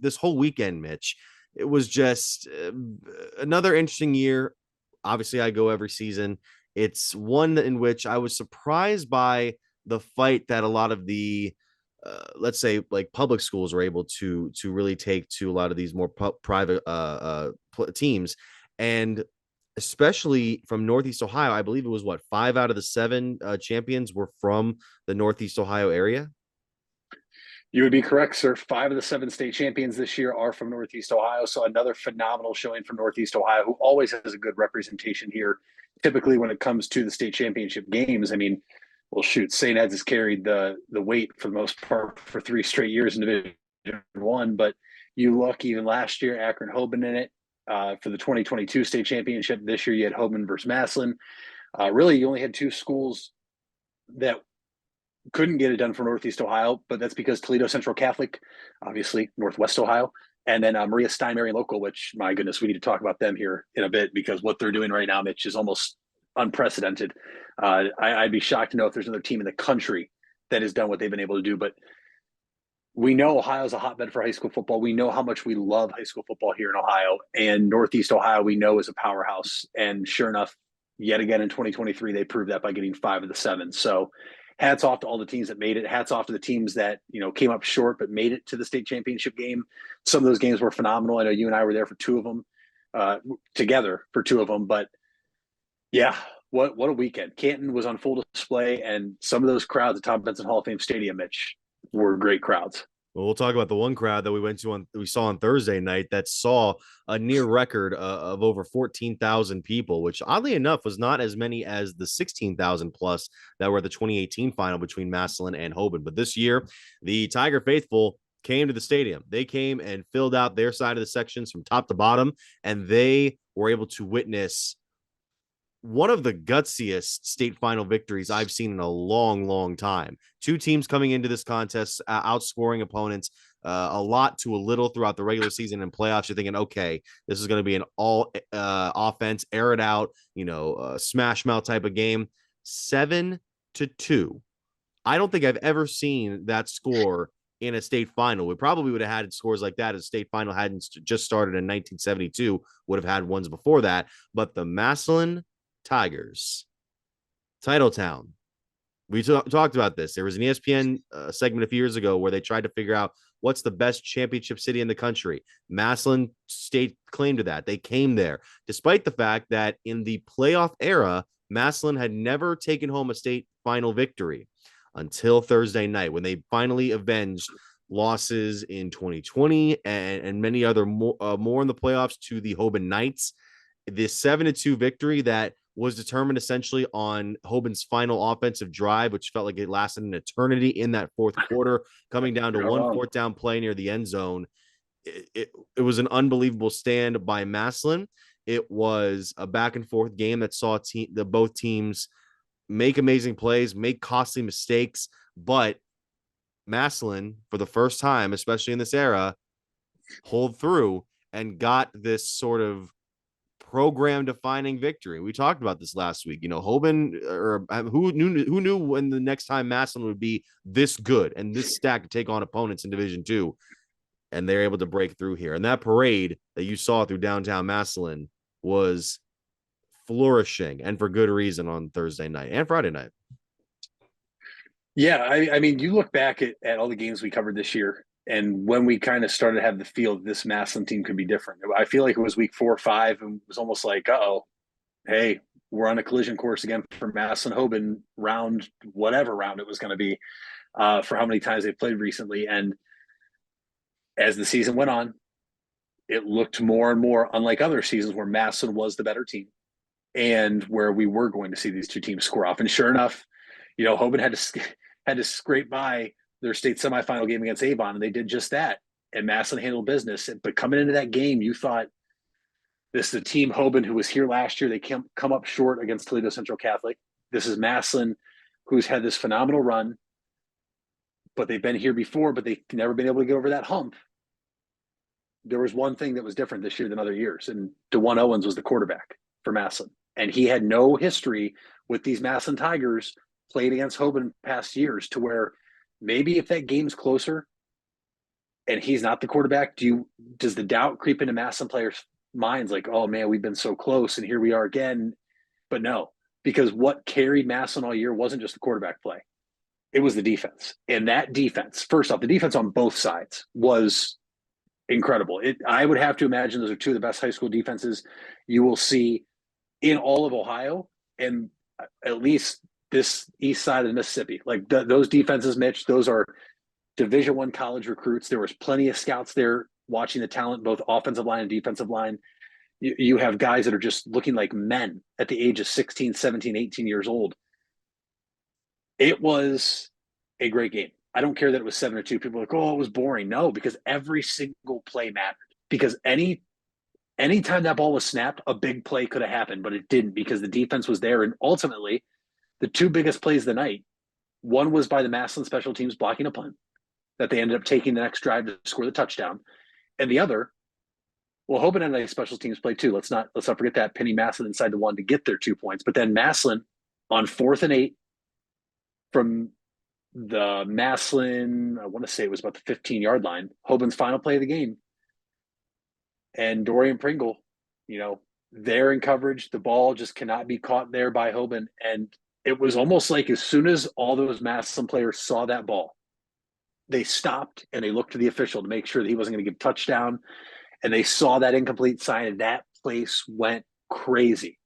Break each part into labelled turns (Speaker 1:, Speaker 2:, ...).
Speaker 1: this whole weekend, Mitch, it was just another interesting year. Obviously, I go every season. It's one in which I was surprised by the fight that a lot of the let's say like public schools are able to really take to a lot of these more private teams, and especially from Northeast Ohio. I believe it was what, 5 out of the 7 champions were from the Northeast Ohio area.
Speaker 2: You would be correct, sir. 5 of the 7 state champions this year are from Northeast Ohio. So another phenomenal showing from Northeast Ohio, who always has a good representation here. Typically, when it comes to the state championship games, I mean, well, shoot, St. Ed's has carried the weight for the most part for 3 straight years in Division One. But you look even last year, Akron Hoban in it for the 2022 state championship. This year, you had Hoban versus Massillon. Really, you only had 2 schools that couldn't get it done for Northeast Ohio, but that's because Toledo Central Catholic, obviously Northwest Ohio, and then Maria Stein Marian Local, which, my goodness, we need to talk about them here in a bit, because what they're doing right now, Mitch, is almost unprecedented. I'd be shocked to know if there's another team in the country that has done what they've been able to do. But we know Ohio is a hotbed for high school football. We know how much we love high school football here in Ohio, and Northeast Ohio we know is a powerhouse. And sure enough, yet again in 2023, they proved that by getting 5 of the 7. So hats off to all the teams that made it. Hats off to the teams that, came up short but made it to the state championship game. Some of those games were phenomenal. I know you and I were there for 2 of them, together for 2 of them. But yeah, what a weekend. Canton was on full display, and some of those crowds at Tom Benson Hall of Fame Stadium, Mitch, were great crowds.
Speaker 1: Well, we'll talk about the one crowd that we saw on Thursday night that saw a near record of over 14,000 people, which oddly enough was not as many as the 16,000 plus that were at the 2018 final between Massillon and Hoban. But this year, the Tiger faithful came to the stadium. They came and filled out their side of the sections from top to bottom, and they were able to witness one of the gutsiest state final victories I've seen in a long, long time. 2 teams coming into this contest, outscoring opponents a lot to a little throughout the regular season and playoffs. You're thinking, okay, this is going to be an all offense, air it out, smash mouth type of game. 7-2. I don't think I've ever seen that score in a state final. We probably would have had scores like that as state final hadn't just started in 1972, would have had ones before that. But the Massillon Tigers, Titletown. We talked about this. There was an ESPN segment a few years ago where they tried to figure out what's the best championship city in the country. Massillon State claim to that. They came there, despite the fact that in the playoff era, Massillon had never taken home a state final victory until Thursday night, when they finally avenged losses in 2020 and many other more in the playoffs to the Hoban Knights. This 7-2 victory that was determined essentially on Hoban's final offensive drive, which felt like it lasted an eternity in that fourth quarter, coming down to one fourth down play near the end zone. It was an unbelievable stand by Massillon. It was a back and forth game that saw both teams make amazing plays, make costly mistakes, but Massillon, for the first time, especially in this era, pulled through and got this sort of program defining victory. We talked about this last week. Hoban, or who knew when the next time Massillon would be this good and this stacked to take on opponents in Division II, and they're able to break through here. And that parade that you saw through downtown Massillon was flourishing, and for good reason, on Thursday night and Friday night.
Speaker 2: Yeah, I mean, you look back at all the games we covered this year, and when we kind of started to have the feel that this Massillon team could be different. I feel like it was week 4 or 5, and it was almost like, hey, we're on a collision course again for Massillon Hoban round, whatever round it was going to be, for how many times they've played recently. And as the season went on, it looked more and more unlike other seasons where Massillon was the better team and where we were going to see these 2 teams score off. And sure enough, Hoban had to scrape by their state semifinal game against Avon, and they did just that. And Massillon handled business. But coming into that game, you thought, this is a team, Hoban, who was here last year. They come up short against Toledo Central Catholic. This is Massillon, who's had this phenomenal run, but they've been here before, but they've never been able to get over that hump. There was one thing that was different this year than other years, and DeJuan Owens was the quarterback for Massillon. And he had no history with these Massillon Tigers played against Hoban past years, to where maybe if that game's closer, and he's not the quarterback, does the doubt creep into Massillon players' minds like, oh man, we've been so close and here we are again? But no, because what carried Massillon all year wasn't just the quarterback play. It was the defense. And that defense, first off, the defense on both sides was incredible. I would have to imagine those are two of the best high school defenses you will see in all of Ohio, and at least this east side of the Mississippi. Like those defenses, Mitch, those are Division I college recruits. There was plenty of scouts there watching the talent, both offensive line and defensive line. You have guys that are just looking like men at the age of 16, 17, 18 years old. It was a great game. I don't care that it was 7-2. People are like, oh, it was boring. No, because every single play mattered. Because anytime that ball was snapped, a big play could have happened, but it didn't because the defense was there. And ultimately, the two biggest plays of the night, one was by the Massillon special teams blocking a punt that they ended up taking the next drive to score the touchdown. And the other, well, Hoban had a nice special teams play too. Let's not forget that Penny Massillon inside the one to get their 2 points. But then Massillon on 4th and 8 from the Massillon, I want to say it was about the 15-yard line, Hoban's final play of the game. And Dorian Pringle, they're in coverage. The ball just cannot be caught there by Hoban. And it was almost like as soon as all those Massillon players saw that ball, they stopped and they looked to the official to make sure that he wasn't going to give touchdown. And they saw that incomplete sign, and that place went crazy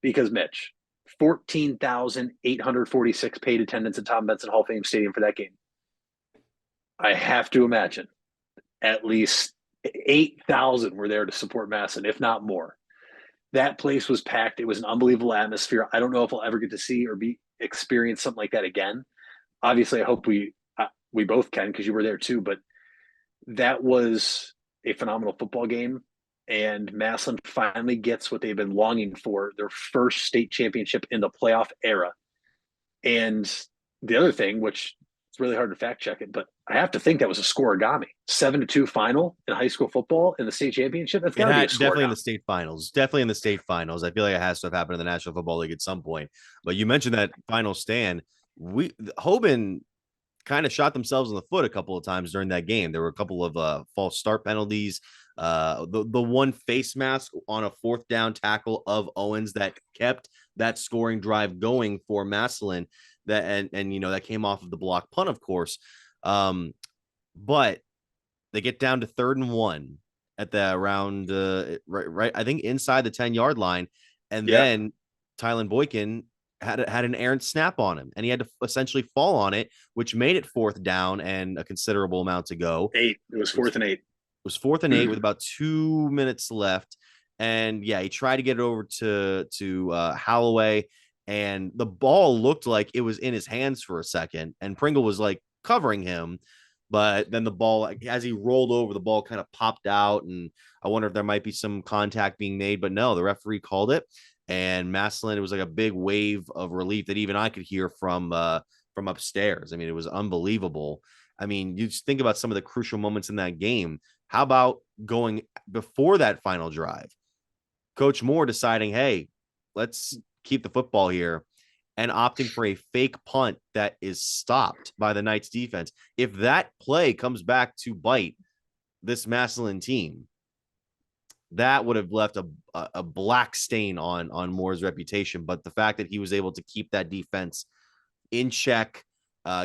Speaker 2: because, Mitch, 14,846 paid attendance at Tom Benson Hall of Fame Stadium for that game. I have to imagine at least 8,000 were there to support Masson, if not more. That place was packed. It was an unbelievable atmosphere. I don't know if we'll ever get to see or experience something like that again. Obviously, I hope we both can because you were there too. But that was a phenomenal football game. And Massillon finally gets what they've been longing for, their first state championship in the playoff era. And the other thing, which it's really hard to fact check it, but I have to think that was a scoregami. 7-2 final in high school football in the state championship. That's got to be a
Speaker 1: definitely in the state finals. Definitely in the state finals. I feel like it has to have happened in the National Football League at some point. But you mentioned that final stand. Hoban kind of shot themselves in the foot a couple of times during that game. There were a couple of false start penalties. The one face mask on a 4th down tackle of Owens that kept that scoring drive going for Massillon. That that came off of the block punt, of course. But they get down to 3rd and 1 at the around right I think inside the 10-yard line, and then Tylen Boykin had an errant snap on him, and he had to essentially fall on it, which made it 4th down and a considerable amount to go.
Speaker 2: It was 4th and 8.
Speaker 1: It was 4th and 8 with about 2 minutes left, and he tried to get it over to Holloway, and the ball looked like it was in his hands for a second, and Pringle was like covering him. But then the ball, as he rolled over, the ball kind of popped out, and I wonder if there might be some contact being made. But no, the referee called it, and Massillon, it was like a big wave of relief that even I could hear from upstairs. I mean, it was unbelievable. I mean, you just think about some of the crucial moments in that game. How about going before that final drive? Coach Moore deciding, hey, let's keep the football here, and opting for a fake punt that is stopped by the Knights defense. If that play comes back to bite this Massillon team, that would have left a black stain on Moore's reputation. But the fact that he was able to keep that defense in check,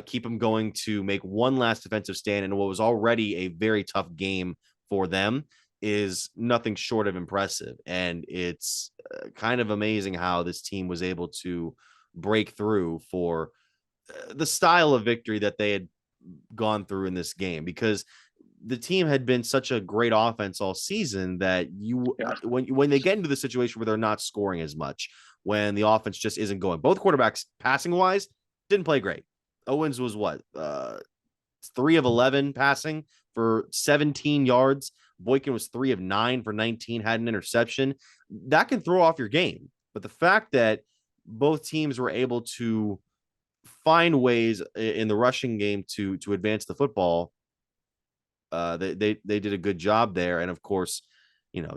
Speaker 1: keep them going to make one last defensive stand in what was already a very tough game for them is nothing short of impressive. And it's kind of amazing how this team was able to break through for the style of victory that they had gone through in this game, because the team had been such a great offense all season that when they get into the situation where they're not scoring as much, when the offense just isn't going, both quarterbacks passing wise didn't play great. Owens was 3 of 11 passing for 17 yards. Boykin was 3 of 9 for 19, had an interception. That can throw off your game. But the fact that both teams were able to find ways in the rushing game to advance the football, they did a good job there. And of course,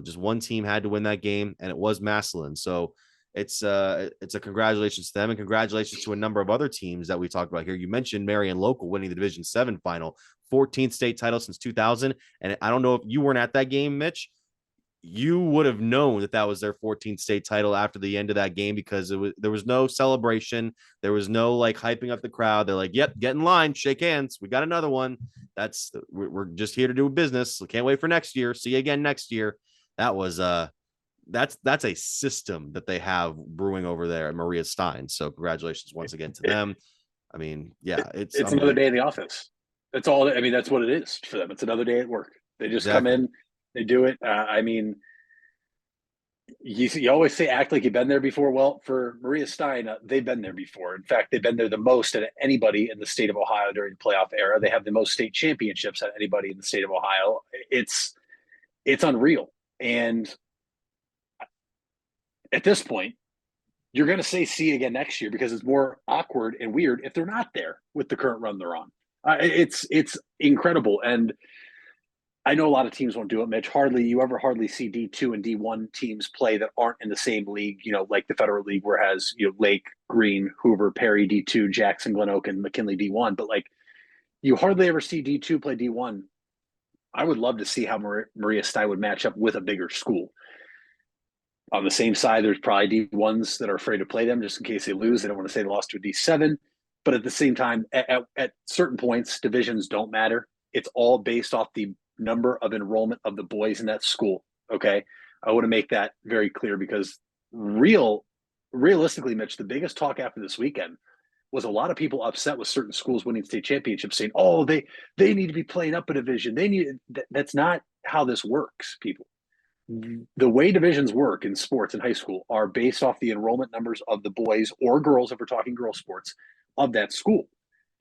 Speaker 1: just one team had to win that game, and it was Massillon. So it's a congratulations to them, and congratulations to a number of other teams that we talked about here. You mentioned Marion Local winning the Division 7 final 14th state title since 2000. And I don't know if you weren't at that game, Mitch. You would have known that that was their 14th state title after the end of that game, because there was no celebration. There was no like hyping up the crowd. They're like, yep, get in line, shake hands. We got another one. We're just here to do business. Can't wait for next year. See you again next year. That was that's a system that they have brewing over there at Maria Stein. So congratulations once again to them. I mean, yeah,
Speaker 2: it's another day in the office. That's all. I mean, that's what it is for them. It's another day at work. They just come
Speaker 1: exactly.
Speaker 2: in, they do it. I mean, you always say act like you've been there before. Well, for Maria Stein, they've been there before. In fact, they've been there the most at anybody in the state of Ohio during the playoff era. They have the most state championships at anybody in the state of Ohio. It's unreal. And at this point, you're going to say see again next year, because it's more awkward and weird if they're not there with the current run they're on. It's incredible. And I know a lot of teams won't do it, Mitch. You ever hardly see D2 and D1 teams play that aren't in the same league, like the Federal League, where it has, Lake, Green, Hoover, Perry D2, Jackson, Glen Oak, and McKinley D1. But like, you hardly ever see D2 play D1. I would love to see how Maria Stein would match up with a bigger school. On the same side, there's probably D1s that are afraid to play them just in case they lose. They don't want to say they lost to a D7. But at the same time, at certain points, divisions don't matter. It's all based off the number of enrollment of the boys in that school. Okay. I want to make that very clear, because realistically, Mitch, the biggest talk after this weekend was a lot of people upset with certain schools winning state championships, saying, "Oh, they need to be playing up a division. That's not how this works, people. The way divisions work in sports in high school are based off the enrollment numbers of the boys or girls, if we're talking girls sports, of that school.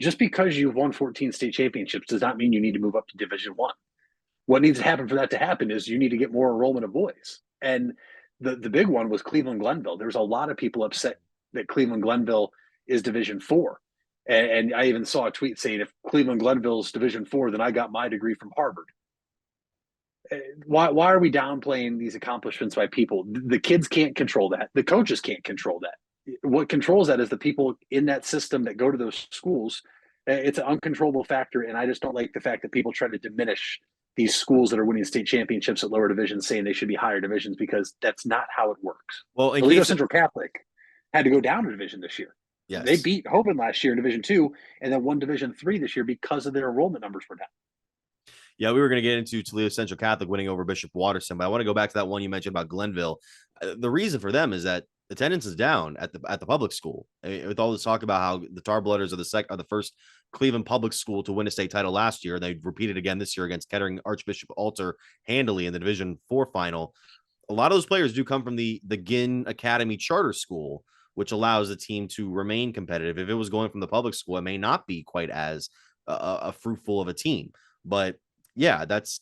Speaker 2: Just because you've won 14 state championships does not mean you need to move up to Division One. What needs to happen for that to happen is you need to get more enrollment of boys. And the big one was Cleveland Glenville. There's a lot of people upset that Cleveland Glenville is Division Four. And I even saw a tweet saying, if Cleveland Glenville's Division Four, then I got my degree from Harvard. Why are we downplaying these accomplishments by people? The kids can't control that. The coaches can't control that. What controls that is the people in that system that go to those schools. It's an uncontrollable factor, and I just don't like the fact that people try to diminish these schools that are winning state championships at lower divisions, saying they should be higher divisions, because that's not how it works.
Speaker 1: Well, in
Speaker 2: Toledo
Speaker 1: case of,
Speaker 2: Central Catholic had to go down a division this year. They
Speaker 1: yes.
Speaker 2: beat Hoban last year in Division Two, and then won Division Three this year because of their enrollment numbers were down.
Speaker 1: Yeah, we were going to get into Toledo Central Catholic winning over Bishop Watterson, but I want to go back to that one you mentioned about Glenville. The reason for them is that attendance is down at the public school. I mean, with all this talk about how the Tar Blooders are the first Cleveland public school to win a state title last year. They repeated again this year against Kettering Archbishop Alter handily in the Division Four final. A lot of those players do come from the Ginn Academy charter school, which allows the team to remain competitive. If it was going from the public school, it may not be quite as a fruitful of a team. But yeah, that's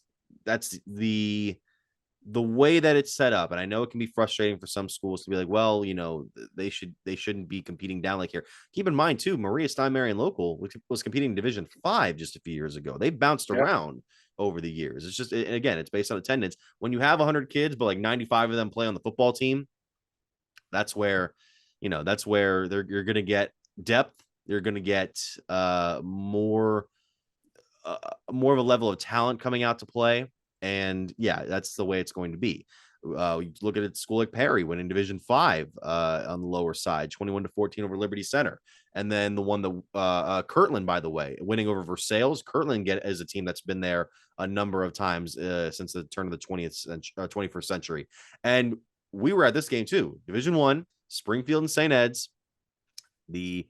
Speaker 1: the way that it's set up. And I know it can be frustrating for some schools to be like, well, they shouldn't be competing down like here. Keep in mind too, Maria Stein Marion Local was competing in Division 5 just a few years ago. They bounced
Speaker 2: Yeah.
Speaker 1: around over the years. It's just, and again, it's based on attendance. When you have 100 kids, but like 95 of them play on the football team, that's where, you're going to get depth. You're going to get more of a level of talent coming out to play. And yeah, that's the way it's going to be. You look at a school like Perry winning Division 5 on the lower side, 21-14 over Liberty Center. And then the one that Kirtland, by the way, winning over Versailles. Kirtland is a team that's been there a number of times since the turn of the 21st century. And we were at this game too. Division 1, Springfield and St. Ed's. The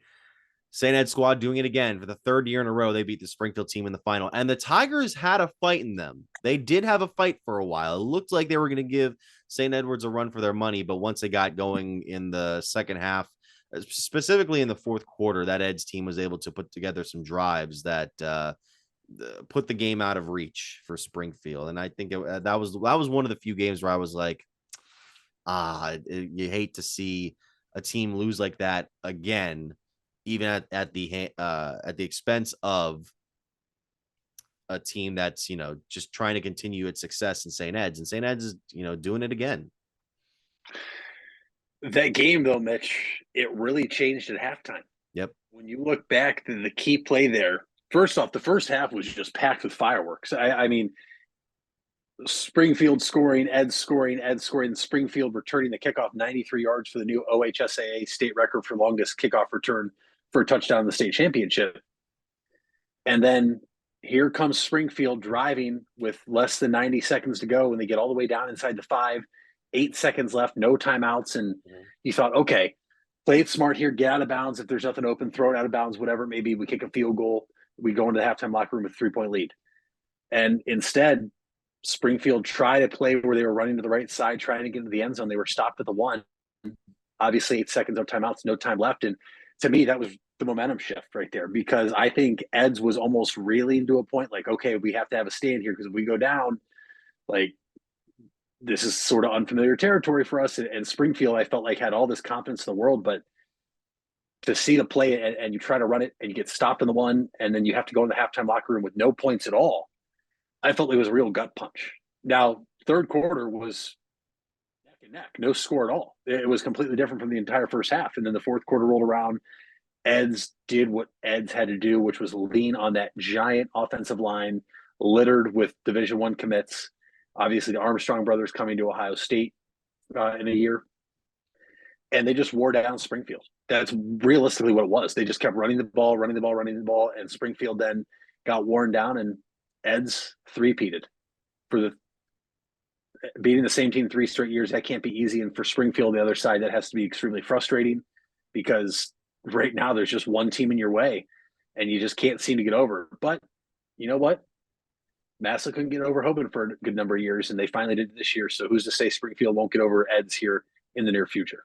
Speaker 1: St. Ed squad doing it again for the third year in a row. They beat the Springfield team in the final. And the Tigers had a fight in them. They did have a fight for a while. It looked like they were going to give St. Edwards a run for their money. But once they got going in the second half, specifically in the fourth quarter, that Ed's team was able to put together some drives that put the game out of reach for Springfield. And I think that was one of the few games where I was like, you hate to see a team lose like that again, even at the expense of a team that's just trying to continue its success in St. Ed's, and St. Ed's is doing it again.
Speaker 2: That game, though, Mitch, it really changed at halftime.
Speaker 1: Yep.
Speaker 2: When you look back, the key play there First off, the first half was just packed with fireworks. I mean, Springfield scoring, Ed scoring, Ed scoring, Springfield returning the kickoff 93 yards for the new OHSAA state record for longest kickoff return for a touchdown in the state championship. And then here comes Springfield driving with less than 90 seconds to go, and they get all the way down inside the 5, 8 seconds left, no timeouts. And you thought, okay, play it smart here, get out of bounds. If there's nothing open, throw it out of bounds, whatever it may be. We kick a field goal, we go into the halftime locker room with a 3-point lead. And instead, Springfield tried to play where they were running to the right side, trying to get into the end zone. They were stopped at the 1. Obviously, 8 seconds of timeouts, no time left. And to me, that was the momentum shift right there, because I think Eds was almost reeling to a point like, okay, we have to have a stand here, because if we go down, like, this is sort of unfamiliar territory for us. And Springfield, I felt like, had all this confidence in the world, but to see the play and you try to run it and you get stopped in the 1, and then you have to go in the halftime locker room with no points at all, I felt it was a real gut punch. Now, third quarter was neck and neck, no score at all. It was completely different from the entire first half. And then the fourth quarter rolled around. Eds did what Eds had to do, which was lean on that giant offensive line littered with Division I commits. Obviously, the Armstrong brothers coming to Ohio State in a year. And they just wore down Springfield. That's realistically what it was. They just kept running the ball, and Springfield then got worn down, and Eds three-peated for the beating the same team 3 straight years. That can't be easy. And for Springfield, the other side, that has to be extremely frustrating, because right now there's just one team in your way and you just can't seem to get over. But you know what? Massillon couldn't get over Hoban for a good number of years, and they finally did this year. So who's to say Springfield won't get over Eds here in the near future?